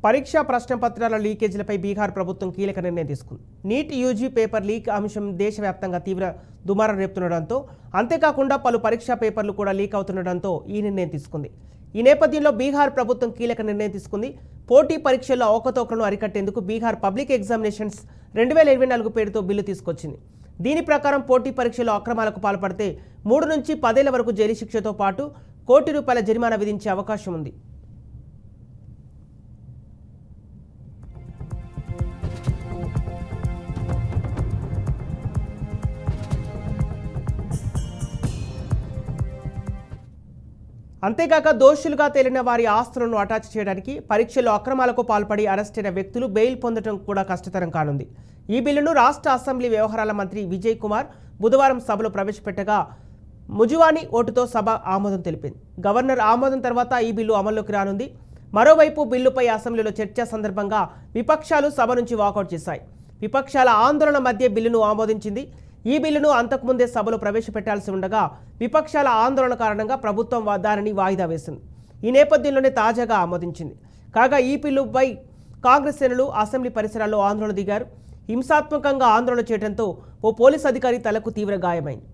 పరీక్షా ప్రశ్నపత్రాల లీకేజీలపై బీహార్ ప్రభుత్వం కీలక నిర్ణయం తీసుకుంది. నీట్ యూజీ పేపర్ లీక్ అంశం దేశవ్యాప్తంగా తీవ్ర దుమారం రేపుతుండటంతో, అంతేకాకుండా పలు పరీక్షా పేపర్లు కూడా లీక్ అవుతుండటంతో ఈ నిర్ణయం తీసుకుంది. ఈ నేపథ్యంలో బీహార్ ప్రభుత్వం కీలక నిర్ణయం తీసుకుంది. పోటీ పరీక్షల్లో అవకతవకలను అరికట్టేందుకు బీహార్ పబ్లిక్ ఎగ్జామినేషన్స్ 2024 పేరుతో బిల్లు తీసుకొచ్చింది. దీని ప్రకారం పోటీ పరీక్షల్లో అక్రమాలకు పాల్పడితే 3 నుంచి 10 ఏళ్ల వరకు జైలు శిక్షతో పాటు ₹1 కోటి జరిమానా విధించే అవకాశం ఉంది. అంతేకాక దోషులుగా తేలిన వారి ఆస్తులను అటాచ్ చేయడానికి, పరీక్షల్లో అక్రమాలకు పాల్పడి అరెస్టైన వ్యక్తులు బెయిల్ పొందడం కూడా కష్టతరం కానుంది. ఈ బిల్లును రాష్ట్ర అసెంబ్లీ వ్యవహారాల మంత్రి విజయ్ కుమార్ బుధవారం సభలో ప్రవేశపెట్టగా ముజువాని ఓటుతో సభ ఆమోదం తెలిపింది. గవర్నర్ ఆమోదం తర్వాత ఈ బిల్లు అమల్లోకి రానుంది. మరోవైపు బిల్లుపై అసెంబ్లీలో చర్చ సందర్భంగా విపక్షాలు సభ నుంచి వాకౌట్ చేశాయి. విపక్షాల ఆందోళన మధ్య బిల్లును ఆమోదించింది. ఈ బిల్లును అంతకుముందే సభలో ప్రవేశపెట్టాల్సి ఉండగా విపక్షాల ఆందోళన కారణంగా ప్రభుత్వం దానిని వాయిదా వేసింది. ఈ నేపథ్యంలోనే తాజాగా ఆమోదించింది. కాగా ఈ బిల్లుపై కాంగ్రెస్ శ్రేణులు అసెంబ్లీ పరిసరాల్లో ఆందోళన దిగారు. హింసాత్మకంగా ఆందోళన చేయడంతో ఓ పోలీస్ అధికారి తలకు తీవ్ర గాయమైంది.